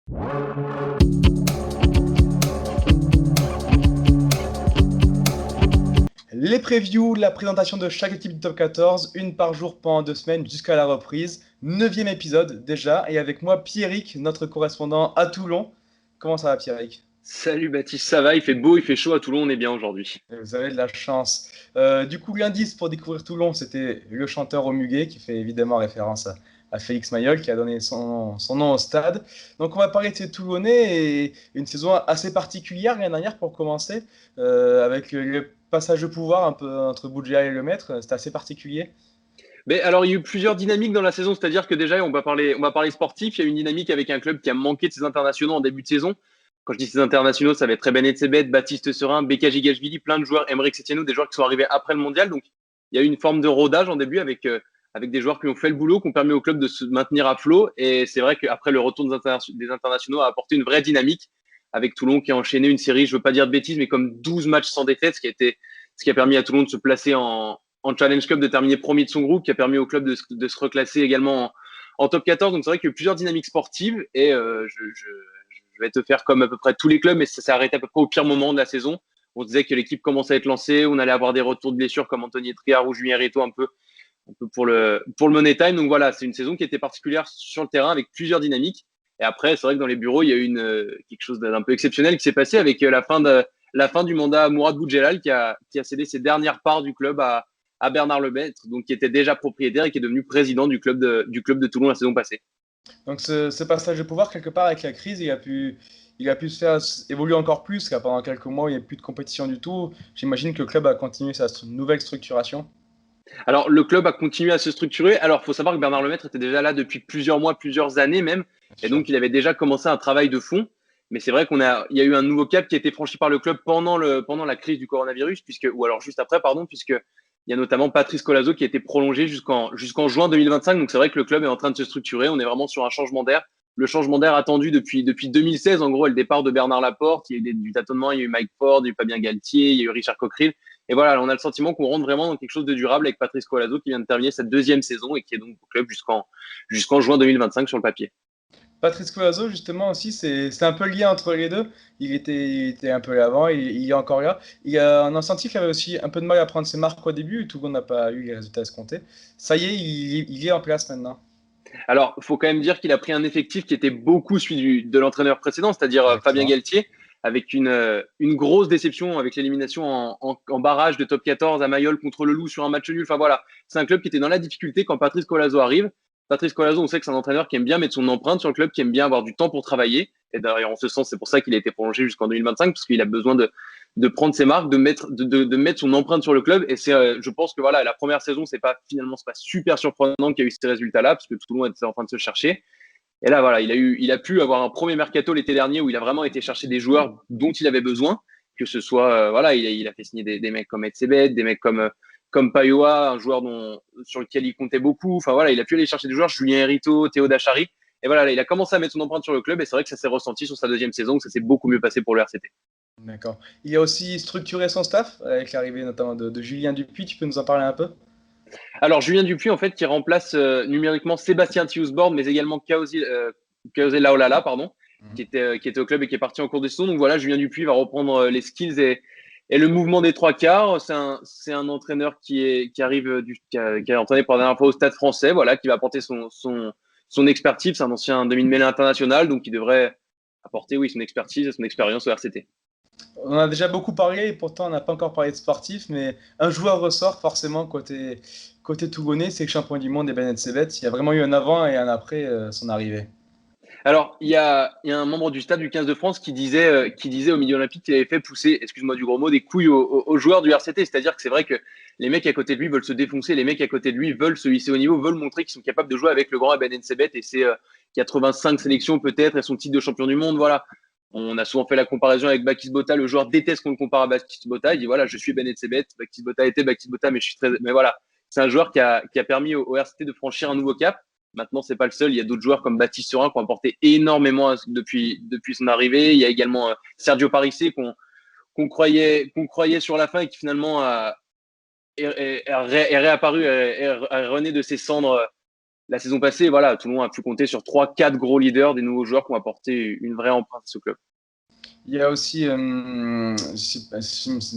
Les previews, la présentation de chaque équipe du top 14, une par jour pendant 2 semaines jusqu'à la reprise. 9e épisode déjà, et avec moi Pierrick, notre correspondant à Toulon. Comment ça va Pierrick? Salut Baptiste, ça va? Il fait beau, il fait chaud à Toulon, on est bien aujourd'hui. Vous avez de la chance. Du coup, l'indice pour découvrir Toulon, c'était le chanteur au muguet, qui fait évidemment référence à Félix Mayol, qui a donné son nom au stade. Donc, on va parler de ces Toulonnais et une saison assez particulière l'année dernière pour commencer, avec le passage de pouvoir un peu entre Boudjah et le maître. C'était assez particulier. Mais alors, il y a eu plusieurs dynamiques dans la saison, c'est-à-dire que déjà, on va parler sportif. Il y a eu une dynamique avec un club qui a manqué de ses internationaux en début de saison. Quand je dis ses internationaux, ça va être Reben Etzebet, Baptiste Serin, Beka Gigashvili, plein de joueurs, Emeric Setieno, des joueurs qui sont arrivés après le mondial. Donc, il y a eu une forme de rodage en début avec des joueurs qui ont fait le boulot, qui ont permis au club de se maintenir à flot. Et c'est vrai qu'après, le retour des internationaux a apporté une vraie dynamique avec Toulon qui a enchaîné une série, je ne veux pas dire de bêtises, mais comme 12 matchs sans défaite, ce qui a permis à Toulon de se placer en Challenge Cup, de terminer premier de son groupe, qui a permis au club de se reclasser également en top 14. Donc c'est vrai qu'il y a eu plusieurs dynamiques sportives et je vais te faire comme à peu près tous les clubs, mais ça s'est arrêté à peu près au pire moment de la saison. On se disait que l'équipe commençait à être lancée, on allait avoir des retours de blessures comme Anthony Triard ou Julien Rito un peu pour le money time. Donc voilà, c'est une saison qui était particulière sur le terrain avec plusieurs dynamiques. Et après, c'est vrai que dans les bureaux, il y a eu quelque chose d'un peu exceptionnel qui s'est passé avec la fin du mandat Mourad Boudjelal qui a cédé ses dernières parts du club à Bernard Lemaitre, donc qui était déjà propriétaire et qui est devenu président du club de Toulon la saison passée. Donc, ce passage de pouvoir, quelque part, avec la crise, il a pu se faire évoluer encore plus, car pendant quelques mois, il n'y a plus de compétition du tout. J'imagine que le club a continué sa nouvelle structuration. Alors, le club a continué à se structurer. Alors, il faut savoir que Bernard Lemaitre était déjà là depuis plusieurs mois, plusieurs années même. Bien Et sûr. donc, il avait déjà commencé un travail de fond. Mais c'est vrai il y a eu un nouveau cap qui a été franchi par le club pendant la crise du coronavirus, ou alors juste après, pardon, puisque il y a notamment Patrice Colazo qui a été prolongé jusqu'en juin 2025. Donc, c'est vrai que le club est en train de se structurer. On est vraiment sur un changement d'air. Le changement d'air attendu depuis 2016, en gros, est le départ de Bernard Laporte. Il y a eu du tâtonnement, il y a eu Mike Ford, il y a eu Fabien Galtier, il y a eu Richard Cockerill. Et voilà, on a le sentiment qu'on rentre vraiment dans quelque chose de durable avec Patrice Colazo qui vient de terminer sa deuxième saison et qui est donc au club jusqu'en juin 2025 sur le papier. Patrice Cloazot, justement, aussi, c'est un peu lié entre les deux. Il était un peu là avant, il est encore là. On a senti qu'il avait aussi un peu de mal à prendre ses marques au début, tout le monde n'a pas eu les résultats escomptés. Ça y est, il est en place maintenant. Alors, il faut quand même dire qu'il a pris un effectif qui était beaucoup celui de l'entraîneur précédent, c'est-à-dire Fabien Exactement. Galtier, avec une grosse déception avec l'élimination en barrage de top 14 à Mayol contre le Loup sur un match nul. Enfin voilà, c'est un club qui était dans la difficulté quand Patrice Colazo arrive. Patrice Colazo, on sait que c'est un entraîneur qui aime bien mettre son empreinte sur le club, qui aime bien avoir du temps pour travailler. Et d'ailleurs, en ce sens, c'est pour ça qu'il a été prolongé jusqu'en 2025, parce qu'il a besoin de prendre ses marques, de mettre son empreinte sur le club. Et je pense que voilà, la première saison, c'est pas super surprenant qu'il y ait eu ces résultats-là, parce que tout le monde était en train de se chercher. Et là, voilà, il a pu avoir un premier mercato l'été dernier où il a vraiment été chercher des joueurs dont il avait besoin, que ce soit, voilà, il a fait signer des mecs comme Etzebet, des mecs comme Payoa, un joueur sur lequel il comptait beaucoup. Enfin voilà, il a pu aller chercher des joueurs, Julien Herito, Théo Dachary. Et voilà, là, il a commencé à mettre son empreinte sur le club et c'est vrai que ça s'est ressenti sur sa deuxième saison, que ça s'est beaucoup mieux passé pour le RCT. D'accord. Il a aussi structuré son staff, avec l'arrivée notamment de Julien Dupuis. Tu peux nous en parler un peu? Alors, Julien Dupuis, en fait, qui remplace numériquement Sébastien Thiusborn, mais également Kaosé Laolala, pardon, qui était au club et qui est parti en cours de saison. Donc voilà, Julien Dupuis va reprendre les skills et le mouvement des trois quarts. C'est un entraîneur qui arrive qui a entraîné pour la dernière fois au Stade français, voilà, qui va apporter son expertise. C'est un ancien demi-mêlée international, donc qui devrait apporter, oui, son expertise et son expérience au RCT. On en a déjà beaucoup parlé, et pourtant on n'a pas encore parlé de sportif, mais un joueur ressort forcément côté Toulonnais, c'est le champion du monde, Ben Etzebet. Il y a vraiment eu un avant et un après son arrivée. Alors, il y a un membre du stade du 15 de France qui disait au milieu olympique qu'il avait fait pousser, excuse-moi du gros mot, des couilles aux joueurs du RCT. C'est-à-dire que c'est vrai que les mecs à côté de lui veulent se défoncer, les mecs à côté de lui veulent se hisser au niveau, veulent montrer qu'ils sont capables de jouer avec le grand Ben Etzebet et ses 85 sélections peut-être et son titre de champion du monde. Voilà. On a souvent fait la comparaison avec Bakis Bota. Le joueur déteste qu'on le compare à Bakis Bota. Il dit voilà, je suis Ben Etzebet. Bakis Bota était Bakis Bota, mais je suis très. Mais voilà, c'est un joueur qui a permis au RCT de franchir un nouveau cap. Maintenant, c'est pas le seul. Il y a d'autres joueurs comme Baptiste Serin qui ont apporté énormément depuis son arrivée. Il y a également Sergio Parissé qu'on croyait sur la fin et qui finalement est réapparu, est rené de ses cendres la saison passée, voilà, Toulon a pu compter sur 3-4 gros leaders, des nouveaux joueurs qui ont apporté une vraie empreinte à ce club. Il y a aussi,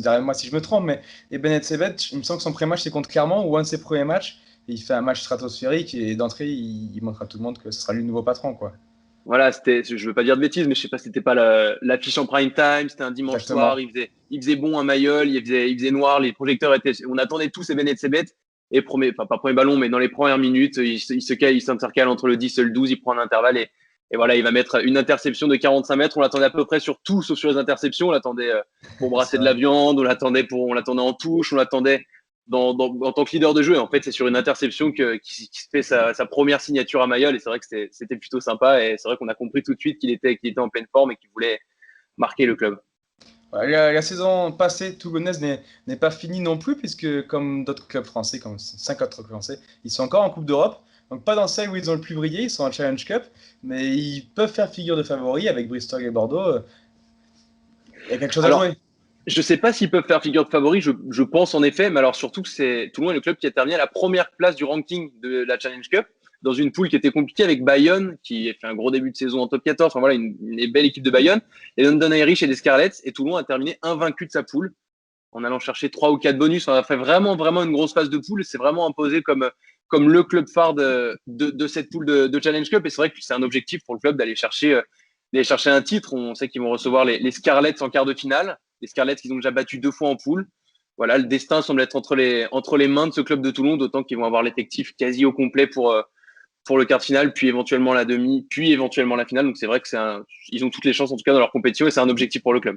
derrière moi si je me trompe, mais Ben Etzebeth, il me semble que son premier match c'est contre Clermont ou un de ses premiers matchs. Et il fait un match stratosphérique et d'entrée, il montre à tout le monde que ce sera lui le nouveau patron, quoi. Voilà, je veux pas dire de bêtises, mais je sais pas si c'était pas l'affiche en prime time, c'était un dimanche soir, Exactement. il faisait bon à Mayol, il faisait noir, les projecteurs étaient, on attendait tous Eben Etzebeth, et enfin pas premier ballon, mais dans les premières minutes, il s'intercale entre le 10 et le 12, il prend un intervalle et voilà, il va mettre une interception de 45 mètres, on l'attendait à peu près sur tout, sauf sur les interceptions, on l'attendait pour C'est brasser de vrai. la viande, on l'attendait en touche, on l'attendait en tant que leader de jeu. Et en fait, c'est sur une interception qui se fait sa première signature à Mayol. Et c'est vrai que c'était plutôt sympa. Et c'est vrai qu'on a compris tout de suite qu'il était en pleine forme et qu'il voulait marquer le club. Ouais, la saison passée toulonnaise n'est pas finie non plus, puisque comme d'autres clubs français, comme 5 autres clubs français, ils sont encore en Coupe d'Europe. Donc pas dans celle où ils ont le plus brillé, ils sont en Challenge Cup, mais ils peuvent faire figure de favoris avec Bristol et Bordeaux. Il y a quelque chose à Alors, jouer. je sais pas s'ils peuvent faire figure de favori. Je pense en effet. Mais alors surtout que c'est Toulon est le club qui a terminé à la première place du ranking de la Challenge Cup dans une poule qui était compliquée avec Bayonne, qui a fait un gros début de saison en top 14. Enfin voilà, une belle équipe de Bayonne. Et London Irish et les Scarlets. Et Toulon a terminé invaincu de sa poule, en allant chercher 3 ou 4 bonus. On a fait vraiment une grosse phase de poule. C'est vraiment imposé comme le club phare de cette poule de Challenge Cup. Et c'est vrai que c'est un objectif pour le club d'aller chercher un titre. On sait qu'ils vont recevoir les Scarlets en quart de finale. Les Scarlets qu'ils ont déjà battu 2 fois en poule. Voilà, le destin semble être entre les mains de ce club de Toulon, d'autant qu'ils vont avoir l'effectif quasi au complet pour le quart de finale, puis éventuellement la demi, puis éventuellement la finale. Donc c'est vrai que ils ont toutes les chances en tout cas dans leur compétition et c'est un objectif pour le club.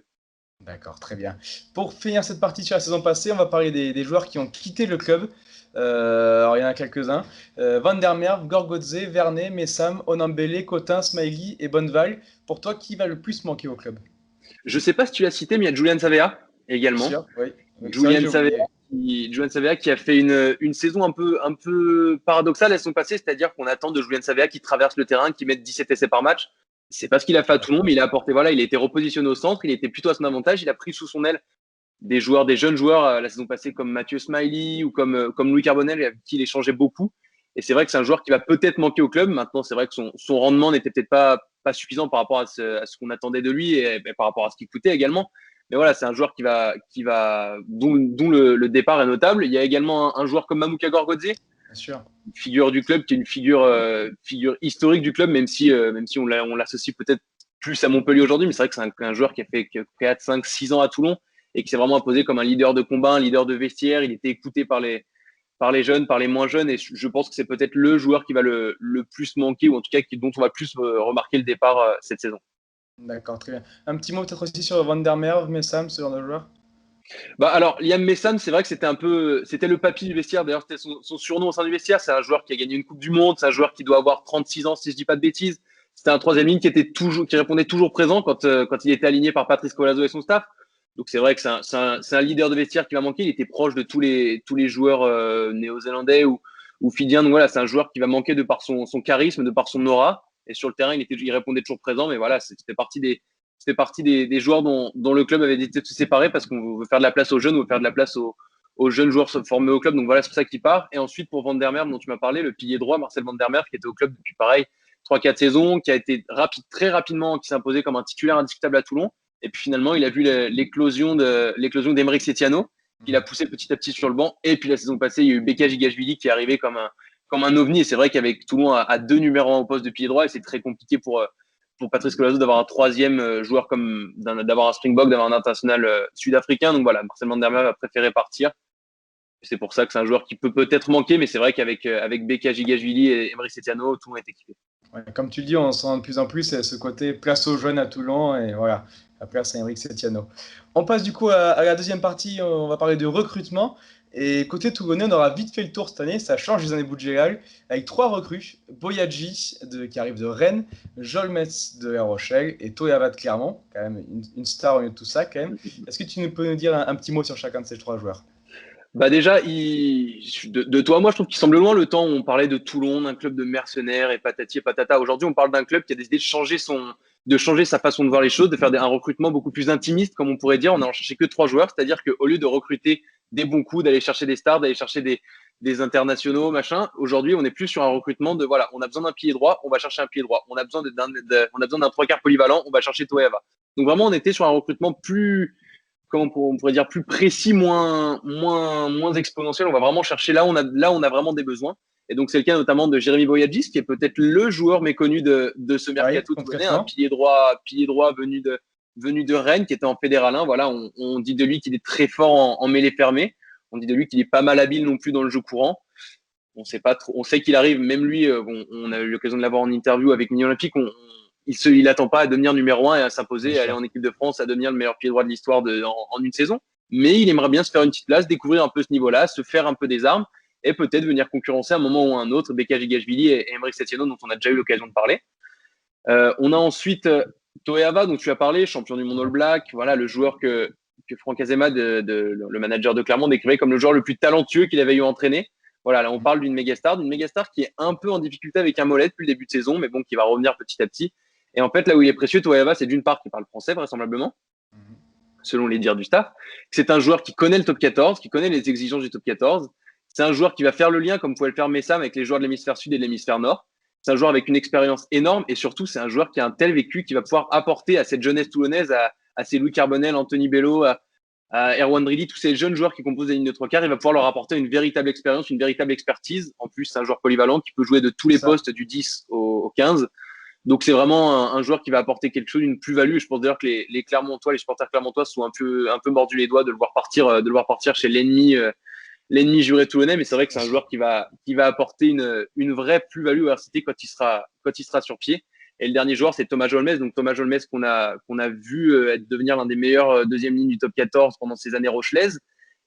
D'accord, très bien. Pour finir cette partie sur la saison passée, on va parler des joueurs qui ont quitté le club. Alors, il y en a quelques-uns. Van der Merwe, Gorgodze, Vernet, Messam, Onambele, Cotin, Smiley et Bonneval. Pour toi, qui va le plus manquer au club? Je sais pas si tu l'as cité, mais il y a Julian Savea Bien également. sûr, oui. Oui, c'est vrai que Julian j'ai Savea, oublié. Julian Savea qui a fait une saison un peu paradoxale à son passé, c'est-à-dire qu'on attend de Julian Savea qui traverse le terrain, qui mette 17 essais par match. C'est pas ce qu'il a fait à Toulon, mais il a apporté, voilà, il a été repositionné au centre, il était plutôt à son avantage, il a pris sous son aile des jeunes joueurs la saison passée comme Mathieu Smiley ou comme Louis Carbonel, avec qui il échangeait beaucoup. Et c'est vrai que c'est un joueur qui va peut-être manquer au club. Maintenant, c'est vrai que son rendement n'était peut-être pas suffisant par rapport à ce qu'on attendait de lui et par rapport à ce qu'il coûtait également. Mais voilà, c'est un joueur dont le départ est notable. Il y a également un joueur comme Mamouka Gorgodze, Bien sûr. figure du club, qui est une figure historique du club, même si on l'associe peut-être plus à Montpellier aujourd'hui. Mais c'est vrai que c'est un joueur qui a fait 4, 5, 6 ans à Toulon et qui s'est vraiment imposé comme un leader de combat, un leader de vestiaire. Il était écouté par les jeunes, par les moins jeunes. Et je pense que c'est peut-être le joueur qui va le plus manquer, ou en tout cas dont on va plus remarquer le départ cette saison. D'accord, très bien. Un petit mot peut-être aussi sur Van der Merwe, Messam, ce genre de joueur? Bah alors, Liam Messam, c'est vrai que c'était le papy du vestiaire. D'ailleurs, c'était son surnom au sein du vestiaire. C'est un joueur qui a gagné une Coupe du Monde. C'est un joueur qui doit avoir 36 ans, si je dis pas de bêtises. C'était un troisième ligne qui répondait toujours présent quand il était aligné par Patrice Colazo et son staff. Donc c'est vrai que c'est un leader de vestiaire qui va manquer. Il était proche de tous les joueurs néo-zélandais ou fidjiens. Donc voilà, c'est un joueur qui va manquer de par son charisme, de par son aura. Et sur le terrain, il répondait toujours présent. Mais voilà, c'était partie des joueurs dont le club avait décidé de se séparer parce qu'on veut faire de la place aux jeunes, on veut faire de la place aux jeunes joueurs formés au club. Donc voilà, c'est pour ça qu'il part. Et ensuite, pour Van der Merwe, dont tu m'as parlé, le pilier droit, Marcel Van der Merwe, qui était au club depuis pareil 3-4 saisons, qui a été très rapidement, qui s'est imposé comme un titulaire indiscutable à Toulon. Et puis finalement, il a vu l'éclosion d'Emeric Setiano, qu'il a poussé petit à petit sur le banc. Et puis la saison passée, il y a eu Beka Gigashvili qui est arrivé comme un ovni. Et c'est vrai qu'avec Toulon à 2 numéros 1 au poste de pilier droit, et c'est très compliqué pour Patrice Colazo d'avoir un troisième joueur d'avoir un Springbok, d'avoir un international sud-africain. Donc voilà, Marcel Van der Merwe a préféré partir. C'est pour ça que c'est un joueur qui peut-être manquer, mais c'est vrai qu'avec Beka Gigashvili et Emeric Setiano, tout le monde est équipé. Ouais, comme tu le dis, on sent de plus en plus ce côté place aux jeunes à Toulon et voilà, la place à Emeric Setiano. On passe du coup à la deuxième partie, on va parler de recrutement. Et côté toulonnais, on aura vite fait le tour cette année, ça change des années Boudjelal, avec 3 recrues, Boyadji qui arrive de Rennes, Jolmets de La Rochelle et Toyavat de Clermont, quand même une star au milieu de tout ça quand même. Est-ce que tu peux nous dire un petit mot sur chacun de ces 3 joueurs? Bah déjà, de toi à moi, je trouve qu'il semble loin le temps où on parlait de Toulon, d'un club de mercenaires et patati et patata. Aujourd'hui, on parle d'un club qui a décidé de changer sa façon de voir les choses, de faire un recrutement beaucoup plus intimiste, comme on pourrait dire. On n'a cherché que 3 joueurs, c'est-à-dire qu'au lieu de recruter des bons coups, d'aller chercher des stars, d'aller chercher des internationaux, machin. Aujourd'hui, on est plus sur un recrutement de voilà, on a besoin d'un pilier droit, on va chercher un pilier droit. On a besoin d'un trois quarts polyvalent, on va chercher Toeva. Donc vraiment, on était sur un recrutement plus, comment on pourrait dire, plus précis, moins exponentiel. On va vraiment chercher là, on a vraiment des besoins. Et donc, c'est le cas notamment de Jérémy Boyadjis, qui est peut-être le joueur méconnu de ce Oui, mercato toulonnais, un concrètement. pilier droit venu de Rennes, qui était en fédéral 1. Voilà, on dit de lui qu'il est très fort en mêlée fermée. On dit de lui qu'il est pas mal habile non plus dans le jeu courant. On sait pas trop, on sait qu'il arrive, même lui, on a eu l'occasion de l'avoir en interview avec Mini Olympique. Il attend pas à devenir numéro 1 et à s'imposer, Bien à aller sûr. en équipe de France, à devenir le meilleur pied droit de l'histoire en une saison. Mais il aimerait bien se faire une petite place, découvrir un peu ce niveau-là, se faire un peu des armes et peut-être venir concurrencer à un moment ou à un autre Beka Gigashvili et Emeric Setieno, dont on a déjà eu l'occasion de parler. On a ensuite Toeava, dont tu as parlé, champion du monde All Black. Voilà, le joueur que Franck Azema, le manager de Clermont, décrivait comme le joueur le plus talentueux qu'il avait eu entraîné. Voilà, là, on parle d'une méga star qui est un peu en difficulté avec un mollet depuis le début de saison, mais bon, qui va revenir petit à petit. Et en fait, là où il est précieux, Toeava, c'est d'une part qu'il parle français, vraisemblablement, selon les dires du staff. C'est un joueur qui connaît le top 14, qui connaît les exigences du top 14. C'est un joueur qui va faire le lien, comme pouvait le faire Messam, avec les joueurs de l'hémisphère sud et de l'hémisphère nord. C'est un joueur avec une expérience énorme et surtout, c'est un joueur qui a un tel vécu qui va pouvoir apporter à cette jeunesse toulonnaise, à ces Louis Carbonel, Anthony Bello, à Erwan Dridi, tous ces jeunes joueurs qui composent la ligne de trois quarts, il va pouvoir leur apporter une véritable expérience, une véritable expertise. En plus, c'est un joueur polyvalent qui peut jouer de tous C'est les ça. postes du 10 au 15. Donc, c'est vraiment un joueur qui va apporter quelque chose, une plus-value. Et je pense d'ailleurs que les Clermontois, les supporters clermontois sont un peu mordus les doigts de le voir partir chez l'ennemi juré toulonnais. Mais c'est vrai que Bien c'est un sûr. joueur qui va apporter une vraie plus-value à RCT quand il sera sur pied. Et le dernier joueur, c'est Thomas Jolmes. Donc, Thomas Jolmes qu'on a vu devenir l'un des meilleurs deuxième ligne du top 14 pendant ces années rochelaises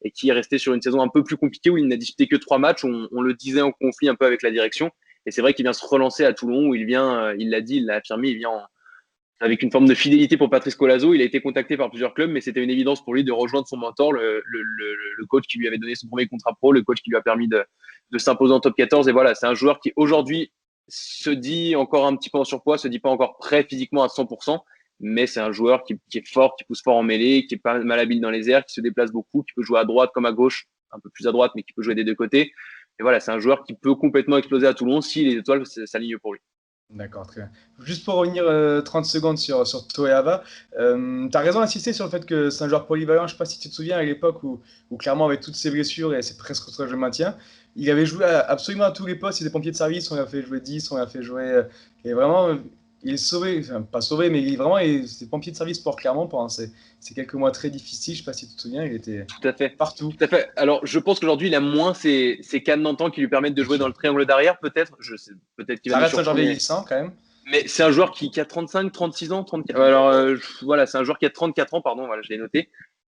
et qui est resté sur une saison un peu plus compliquée où il n'a disputé que 3 matchs. On le disait en conflit un peu avec la direction. Et c'est vrai qu'il vient se relancer à Toulon où il vient, il l'a dit, il l'a affirmé, il vient avec une forme de fidélité pour Patrice Colazo. Il a été contacté par plusieurs clubs, mais c'était une évidence pour lui de rejoindre son mentor, le coach qui lui avait donné son premier contrat pro, le coach qui lui a permis de s'imposer en top 14. Et voilà, c'est un joueur qui aujourd'hui se dit encore un petit peu en surpoids, se dit pas encore prêt physiquement à 100%, mais c'est un joueur qui est fort, qui pousse fort en mêlée, qui est pas mal habile dans les airs, qui se déplace beaucoup, qui peut jouer à droite comme à gauche, un peu plus à droite, mais qui peut jouer des deux côtés. Et voilà, c'est un joueur qui peut complètement exploser à Toulon si les étoiles s'alignent pour lui. D'accord, très bien. Juste pour revenir 30 secondes sur Toeava, tu as raison d'insister sur le fait que c'est un joueur polyvalent. Je ne sais pas si tu te souviens à l'époque où clairement avec toutes ses blessures et c'est presque sur le maintien, il avait joué absolument à tous les postes. Il était pompier de service, on l'a fait jouer 10, on l'a fait jouer. Et vraiment, il est sauvé, enfin pas sauvé, mais c'était pompier de service pour Clermont pendant ces quelques mois très difficiles. Je ne sais pas si tu te souviens, il était Tout à fait. partout. Tout à fait. Alors, je pense qu'aujourd'hui, il a moins ces cannes d'antan qui lui permettent de Bien jouer dans sûr. le triangle d'arrière, peut-être. Je sais, peut-être qu'il va Ça nous reste un joueur surprendre, vieillissant quand même. mais c'est un joueur qui a 35, 36 ans, 34. Alors, voilà, c'est un joueur qui a 34 ans, pardon, voilà, je l'ai noté.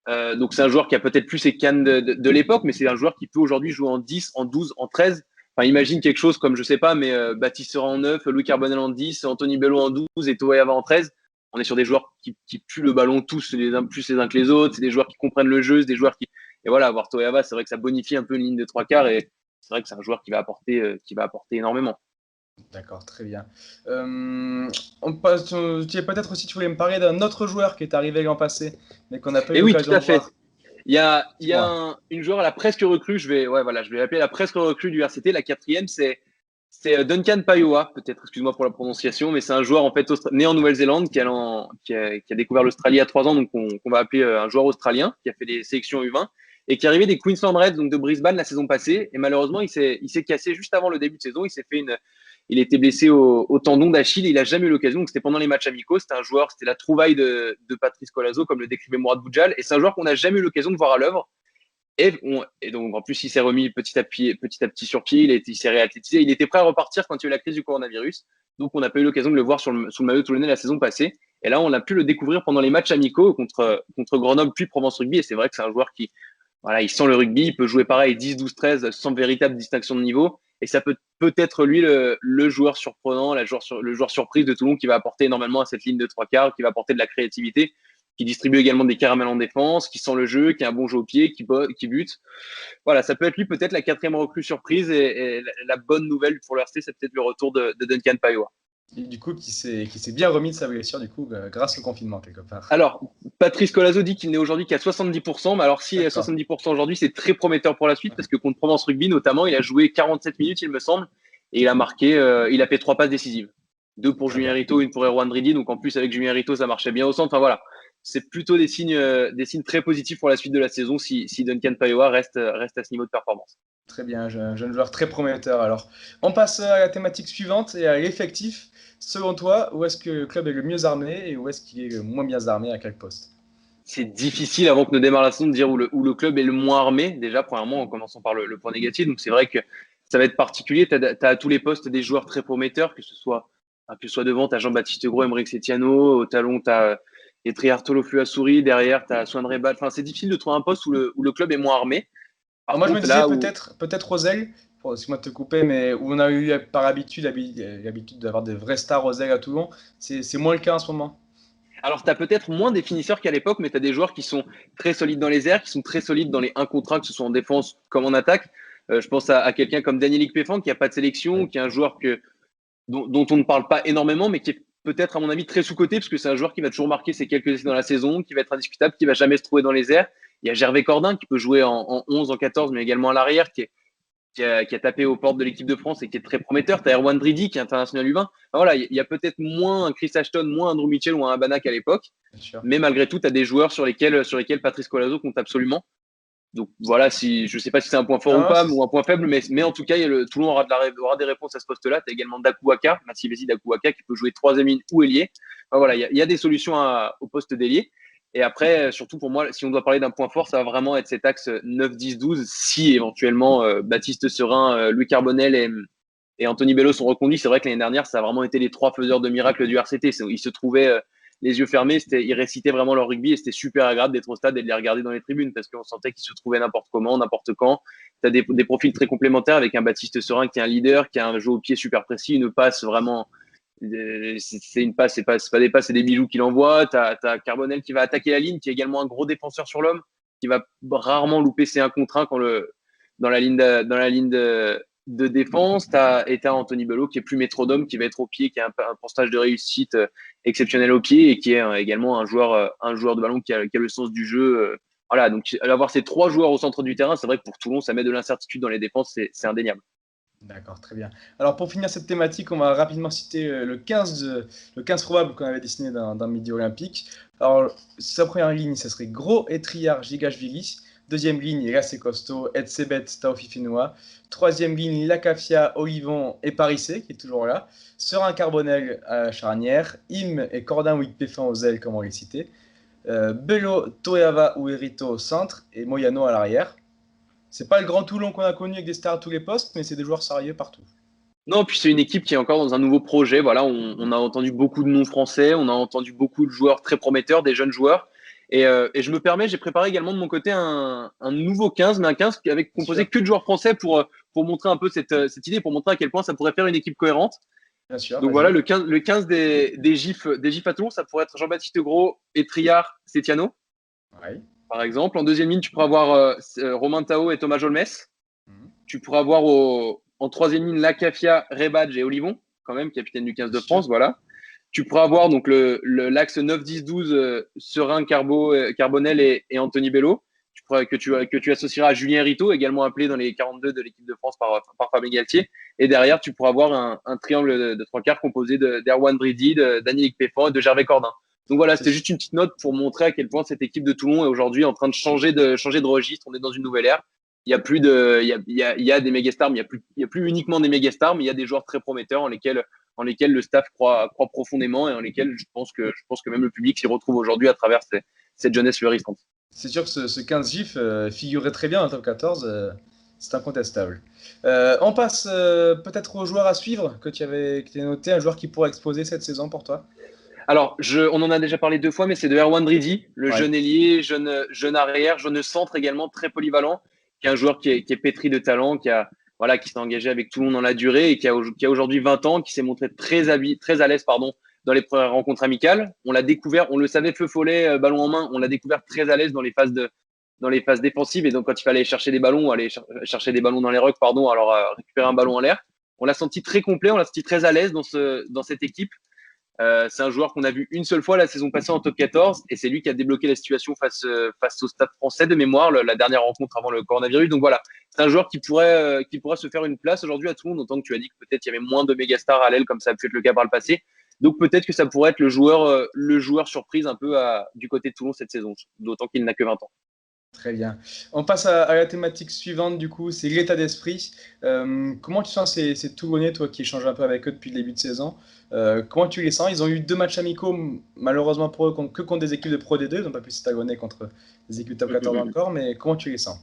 Donc, c'est un joueur qui a peut-être plus ses cannes de l'époque, mais c'est un joueur qui peut aujourd'hui jouer en 10, en 12, en 13. Enfin, imagine quelque chose comme, je sais pas, mais Baptiste Sera en 9, Louis Carbonel en 10, Anthony Bello en 12 et Toé en 13. On est sur des joueurs qui puent le ballon tous les uns plus les uns que les autres. C'est des joueurs qui comprennent le jeu, c'est des joueurs qui. Et voilà, avoir Toyava, c'est vrai que ça bonifie un peu une ligne de trois quarts et c'est vrai que c'est un joueur qui va apporter énormément. D'accord, très bien. On passe, peut-être aussi, tu voulais me parler d'un autre joueur qui est arrivé l'an passé, mais qu'on n'a pas eu Et oui, tout l'occasion à de fait. voir. Il y a Dis-moi. une joueur à la presque recrue, je vais l'appeler la presque recrue du RCT. La quatrième, c'est Duncan Paiua, peut-être, excuse-moi pour la prononciation, mais c'est un joueur en fait né en Nouvelle-Zélande qui a découvert l'Australie à 3 ans, donc qu'on va appeler un joueur australien, qui a fait des sélections U20 et qui est arrivé des Queensland Reds, donc de Brisbane la saison passée. Et malheureusement, il s'est cassé juste avant le début de saison. Il était blessé au tendon d'Achille. Il a jamais eu l'occasion. Donc c'était pendant les matchs amicaux. C'était un joueur, c'était la trouvaille de Patrice Colazo, comme le décrivait Mourad Boudjal. Et c'est un joueur qu'on n'a jamais eu l'occasion de voir à l'œuvre. Et donc, en plus, il s'est remis petit à petit sur pied. Il s'est réathlétisé. Il était prêt à repartir quand il y a eu la crise du coronavirus. Donc, on n'a pas eu l'occasion de le voir sous le maillot toulonnais la saison passée. Et là, on a pu le découvrir pendant les matchs amicaux contre Grenoble puis Provence Rugby. Et c'est vrai que c'est un joueur qui, voilà, il sent le rugby. Il peut jouer pareil 10, 12, 13 sans véritable distinction de niveau. Et ça peut être lui le joueur surprenant, le joueur surprise de Toulon qui va apporter énormément à cette ligne de trois quarts, qui va apporter de la créativité, qui distribue également des caramels en défense, qui sent le jeu, qui a un bon jeu au pied, qui bute. Voilà, ça peut être lui peut-être la quatrième recrue surprise et la bonne nouvelle pour le RC, c'est peut-être le retour de Duncan Paiva. Et du coup, qui s'est bien remis de sa blessure, du coup, grâce au confinement, quelque part. Alors, Patrice Colazo dit qu'il n'est aujourd'hui qu'à 70%, mais alors s'il est à D'accord. 70% aujourd'hui, c'est très prometteur pour la suite, parce Ouais. que contre Provence Rugby, notamment, il a joué 47 minutes, il me semble, et il a marqué, il a fait 3 passes décisives. 2 pour Très Julien bien. Rito, une pour Erwan Dridi, donc en plus, avec Julien Rito, ça marchait bien au centre. Enfin voilà, c'est plutôt des signes très positifs pour la suite de la saison si Duncan Paiva reste à ce niveau de performance. Très bien, un jeune joueur très prometteur. Alors, on passe à la thématique suivante et à l'effectif. Selon toi, où est-ce que le club est le mieux armé et où est-ce qu'il est le moins bien armé, à quel poste? C'est difficile avant que ne démarre la saison de dire où le club est le moins armé. Déjà, premièrement, en commençant par le point négatif. Donc, c'est vrai que ça va être particulier. Tu as à tous les postes des joueurs très prometteurs, que ce soit devant, tu as Jean-Baptiste Gros, Emeric Setiano. Au talon, tu as Etriar Tolofua Souris. Derrière, tu as Swan Rebal. Enfin, c'est difficile de trouver un poste où le club est moins armé. Alors Par moi, je me contre, disais là où. peut-être Rosel, excuse-moi de te couper, mais où on a eu par habitude l'habitude d'avoir des vrais stars Rosel à Toulon, c'est moins le cas en ce moment. Alors, tu as peut-être moins des finisseurs qu'à l'époque, mais tu as des joueurs qui sont très solides dans les airs, qui sont très solides dans les 1 contre 1, que ce soit en défense comme en attaque. Je pense à quelqu'un comme Daniel Péfan, qui n'a pas de sélection, Oui, qui est un joueur dont on ne parle pas énormément, mais qui est peut-être, à mon avis, très sous-coté, parce que c'est un joueur qui va toujours marquer ses quelques essais dans la saison, qui va être indiscutable, qui va jamais se trouver dans les airs. Il y a Gervais Cordin, qui peut jouer en 11, en 14, mais également à l'arrière, qui a tapé aux portes de l'équipe de France et qui est très prometteur. Tu as Erwan Dridi, qui est international U20. Enfin, voilà, il y a peut-être moins un Chris Ashton, moins un Drew Mitchell ou un Abanak à l'époque, bien sûr. mais malgré tout, tu as des joueurs sur lesquels Patrice Colazo compte absolument. Donc voilà, je ne sais pas si c'est un point fort ou Non, pas, ou un point faible, mais en tout cas, Toulon aura des réponses à ce poste-là. Tu as également Dakuwaka, Massivesi Dakuwaka, qui peut jouer troisième ligne ou ailier. Enfin, voilà, il y a des solutions au poste d'ailier. Et après, surtout pour moi, si on doit parler d'un point fort, ça va vraiment être cet axe 9-10-12, si éventuellement Baptiste Serin, Louis Carbonel et Anthony Bello sont reconduits. C'est vrai que l'année dernière, ça a vraiment été les 3 faiseurs de miracles du RCT. Ils se trouvaient les yeux fermés, ils récitaient vraiment leur rugby et c'était super agréable d'être au stade et de les regarder dans les tribunes parce qu'on sentait qu'ils se trouvaient n'importe comment, n'importe quand. Tu as des profils très complémentaires avec un Baptiste Serin qui est un leader, qui a un jeu au pied super précis, une passe vraiment. C'est une passe, c'est pas des passes, c'est des bijoux qu'il envoie. Tu as Carbonel qui va attaquer la ligne, qui est également un gros défenseur sur l'homme, qui va rarement louper ses 1 contre 1 dans la ligne de défense. Et tu as Anthony Bello qui est plus métronome, qui va être au pied, qui a un pourcentage de réussite exceptionnel au pied et qui est également un joueur de ballon qui a le sens du jeu. Voilà, donc avoir ces 3 joueurs au centre du terrain, c'est vrai que pour Toulon, ça met de l'incertitude dans les défenses, c'est indéniable. D'accord, très bien. Alors pour finir cette thématique, on va rapidement citer le 15 probable qu'on avait dessiné dans Midi Olympique. Alors sa première ligne, ça serait Gros, Etriard, Gigashvili. Deuxième ligne, là c'est costaud, Edsebet, Taofifinoa. Troisième ligne, Lacafia, Olivon et Parissé, qui est toujours là. Serin Carbonel à la charnière. Im et Cordin Wickpéfan aux ailes, comme on les citait. Bello, Toeava ou Erito au centre et Moyano à l'arrière. C'est pas le grand Toulon qu'on a connu avec des stars à tous les postes, mais c'est des joueurs sérieux partout. Non, puis c'est une équipe qui est encore dans un nouveau projet. Voilà, on a entendu beaucoup de noms français, on a entendu beaucoup de joueurs très prometteurs, des jeunes joueurs. Et je me permets, j'ai préparé également de mon côté un nouveau 15, mais un 15 avec Bien sûr, composé que de joueurs français pour montrer un peu cette idée, pour montrer à quel point ça pourrait faire une équipe cohérente. bien sûr, Donc voilà, vas-y. le 15 des GIFs à Toulon, ça pourrait être Jean-Baptiste Gros, Etriard, Setiano, Ouais. par exemple. En deuxième ligne, tu pourrais avoir Romain Tao et Thomas Jolmes. Mhm. Tu pourras avoir en troisième ligne Lacafia, Rebadge et Olivon, quand même, capitaine du 15 Bien de sûr. France. Voilà. Tu pourras avoir donc l'axe 9-10-12, Serin, Carbonel et Anthony Bello, que tu associeras à Julien Rito, également appelé dans les 42 de l'équipe de France par Fabien Galtier. Et derrière, tu pourras avoir un triangle de 3 quarts composé d'Erwan Bridi, de Daniel Péfan et de Gervais Cordin. Donc voilà, c'était C'est juste une petite note pour montrer à quel point cette équipe de Toulon est aujourd'hui en train de changer de registre. On est dans une nouvelle ère. Il y a plus de, il y a des mégastars, mais il y a plus uniquement des mégastars, mais il y a des joueurs très prometteurs en lesquels le staff croit profondément et en lesquels je pense que même le public s'y retrouve aujourd'hui à travers cette jeunesse fleurissante. c'est sûr que ce 15 GIF figurait très bien en top 14, c'est incontestable. On passe peut-être aux joueurs à suivre que tu as noté, un joueur qui pourrait exploser cette saison pour toi. Alors, on en a déjà parlé 2 fois, mais c'est de Erwan Dridi, le Ouais, jeune ailier, jeune arrière, jeune centre également, très polyvalent, qui est un joueur qui est pétri de talent, qui s'est engagé avec Toulon dans la durée et qui a aujourd'hui 20 ans, qui s'est montré très à l'aise dans les premières rencontres amicales. On l'a découvert, on le savait feu follet, ballon en main, on l'a découvert très à l'aise dans les phases défensives et donc quand il fallait chercher des ballons, aller chercher des ballons dans les rucks, alors récupérer un ballon en l'air. on l'a senti très complet, on l'a senti très à l'aise dans cette équipe. C'est un joueur qu'on a vu une seule fois la saison passée en top 14 et c'est lui qui a débloqué la situation face au Stade Français de mémoire, la dernière rencontre avant le coronavirus. Donc voilà, c'est un joueur qui pourrait se faire une place aujourd'hui à Toulon, d'autant que tu as dit que peut-être il y avait moins de méga stars à l'aile comme ça a pu être le cas par le passé. Donc peut-être que ça pourrait être le joueur surprise un peu du côté de Toulon cette saison, d'autant qu'il n'a que 20 ans. Très bien. On passe à la thématique suivante, du coup, c'est l'état d'esprit. Comment tu sens ces Toulonnais, toi qui échanges un peu avec eux depuis le début de saison? Comment tu les sens? Ils ont eu 2 matchs amicaux, malheureusement pour eux, que contre des équipes de Pro D2. Ils n'ont pas pu s'antagoner contre des équipes top 14 encore, mais comment tu les sens?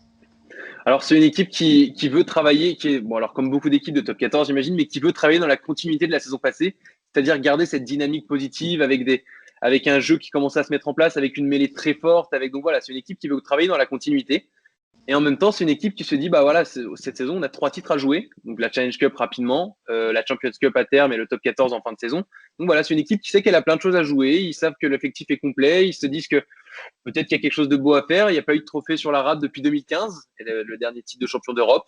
Alors, c'est une équipe qui veut travailler, alors comme beaucoup d'équipes de top 14, j'imagine, mais qui veut travailler dans la continuité de la saison passée, c'est-à-dire garder cette dynamique positive avec un jeu qui commence à se mettre en place, avec une mêlée très forte, donc voilà, c'est une équipe qui veut travailler dans la continuité. Et en même temps, c'est une équipe qui se dit, bah voilà, cette saison, on a 3 titres à jouer. Donc la Challenge Cup rapidement, la Champions Cup à terme et le Top 14 en fin de saison. Donc voilà, c'est une équipe qui sait qu'elle a plein de choses à jouer. Ils savent que l'effectif est complet. Ils se disent que peut-être qu'il y a quelque chose de beau à faire. Il n'y a pas eu de trophée sur la rade depuis 2015, le dernier titre de champion d'Europe.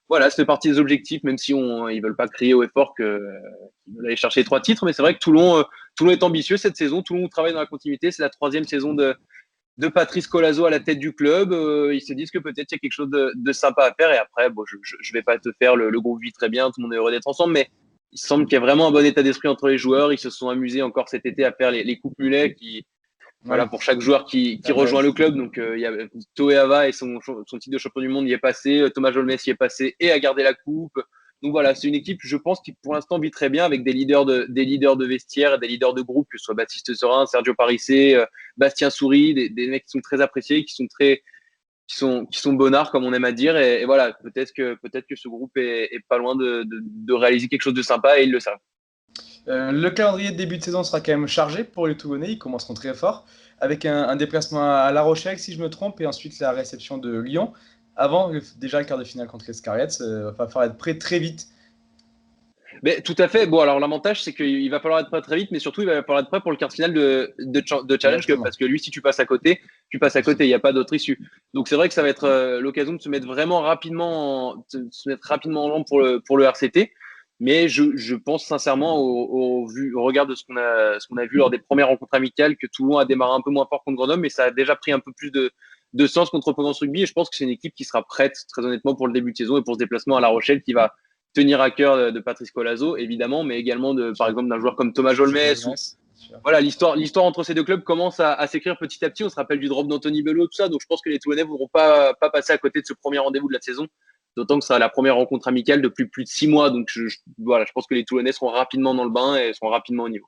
Voilà, c'est partie des objectifs, même si ils veulent pas crier au effort qu'ils veulent aller chercher 3 titres. Mais c'est vrai que Toulon est ambitieux cette saison. Toulon travaille dans la continuité. C'est la 3e saison de Patrice Colazo à la tête du club. Ils se disent que peut-être il y a quelque chose de sympa à faire. Et après, bon, je vais pas te faire le groupe vit très bien, tout le monde est heureux d'être ensemble, mais il semble qu'il y a vraiment un bon état d'esprit entre les joueurs. Ils se sont amusés encore cet été à faire les coupes mulets voilà, pour chaque joueur qui rejoint le club. Donc, il y a Toé Ava et son titre de champion du monde y est passé. Thomas Jolmes y est passé et a gardé la coupe. Donc voilà, c'est une équipe, je pense, qui pour l'instant vit très bien avec des leaders de vestiaire et des leaders de groupe, que ce soit Baptiste Serin, Sergio Parissé, Bastien Souris, des mecs qui sont très appréciés, qui sont bonnards, comme on aime à dire. Et voilà, peut-être que ce groupe est pas loin de réaliser quelque chose de sympa et ils le savent. Le calendrier de début de saison sera quand même chargé pour les Toulonnais. Ils commenceront très fort avec un déplacement à La Rochelle, si je me trompe, et ensuite la réception de Lyon. Avant déjà le quart de finale contre les Scarlets, il va falloir être prêt très vite. Mais tout à fait. Bon, alors l'avantage, c'est qu'il va falloir être prêt très vite, mais surtout, il va falloir être prêt pour le quart de finale de Challenge Cup, parce que lui, si tu passes à côté, tu passes à côté. Il n'y a pas d'autre issue. Donc c'est vrai que ça va être l'occasion de se mettre vraiment rapidement, en jambe pour le RCT. Mais je pense sincèrement au regard de ce qu'on a vu lors des premières rencontres amicales, que Toulon a démarré un peu moins fort contre Grenoble, mais ça a déjà pris un peu plus de sens contre Provence Rugby. Et je pense que c'est une équipe qui sera prête, très honnêtement, pour le début de saison et pour ce déplacement à La Rochelle, qui va tenir à cœur de Patrice Colazo, évidemment, mais également par exemple d'un joueur comme Thomas Jolmes. Voilà, l'histoire entre ces deux clubs commence à s'écrire petit à petit. On se rappelle du drop d'Anthony Bello, tout ça. Donc je pense que les Toulonnais ne voudront pas passer à côté de ce premier rendez-vous de la saison. D'autant que ce sera la première rencontre amicale depuis plus de 6 mois. Donc voilà, je pense que les Toulonnais seront rapidement dans le bain et seront rapidement au niveau.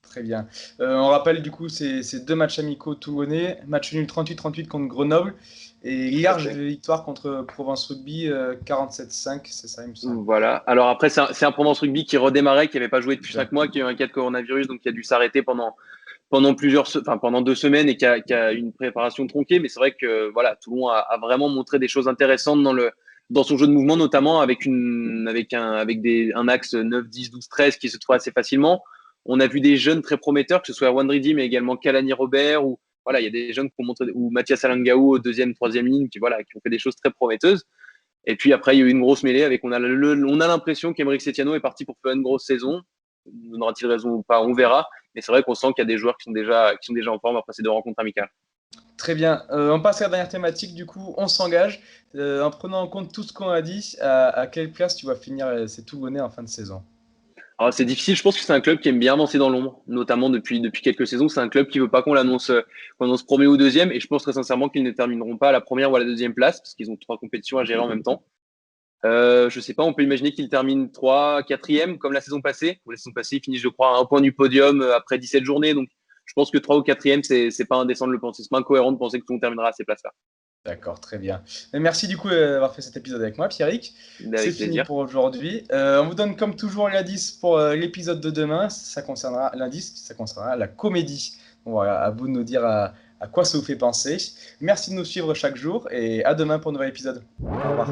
Très bien. On rappelle du coup ces 2 matchs amicaux toulonnais. Match nul 38-38 contre Grenoble et large victoire contre Provence Rugby 47-5, c'est ça, il me semble. Voilà. Alors après, c'est un Provence Rugby qui redémarrait, qui n'avait pas joué depuis 5 mois, qui a eu un cas de coronavirus, donc qui a dû s'arrêter pendant 2 semaines et qui a une préparation tronquée. Mais c'est vrai que voilà, Toulon a vraiment montré des choses intéressantes dans son jeu de mouvement, notamment avec un axe 9, 10, 12, 13 qui se trouve assez facilement. On a vu des jeunes très prometteurs, que ce soit Erwan Ridi, mais également Kalani Robert, ou voilà, il y a des jeunes qui ont montré, ou Mathias Alangaou au 2e, 3e ligne, qui ont fait des choses très prometteuses. Et puis après, il y a eu une grosse mêlée avec, on a l'impression qu'Emeric Setiano est parti pour faire une grosse saison. Aura-t-il raison ou pas? On verra. Mais c'est vrai qu'on sent qu'il y a des joueurs qui sont déjà en forme après ces 2 rencontres amicales. Très bien. On passe à la dernière thématique. Du coup, on s'engage. En prenant en compte tout ce qu'on a dit, à quelle place tu vas finir ces Toulonnais en fin de saison? Alors, c'est difficile. Je pense que c'est un club qui aime bien avancer dans l'ombre, notamment depuis quelques saisons. C'est un club qui veut pas qu'on l'annonce premier ou deuxième. Et je pense très sincèrement qu'ils ne termineront pas à la première ou à la 2e place parce qu'ils ont 3 compétitions à gérer en même temps. Je sais pas, on peut imaginer qu'ils terminent 3, 4e comme la saison passée. La saison passée, ils finissent, je crois, à 1 point du podium après 17 journées. Donc, je pense que 3 ou 4e, c'est pas indécent de le penser. C'est pas incohérent de penser que tout le monde terminera à ces places-là. D'accord, très bien. Et merci du coup d'avoir fait cet épisode avec moi, Pierrick. C'est fini pour aujourd'hui. On vous donne comme toujours l'indice pour l'épisode de demain. L'indice, ça concernera la comédie. Bon, voilà, à vous de nous dire à quoi ça vous fait penser. Merci de nous suivre chaque jour et à demain pour un nouvel épisode. Au revoir.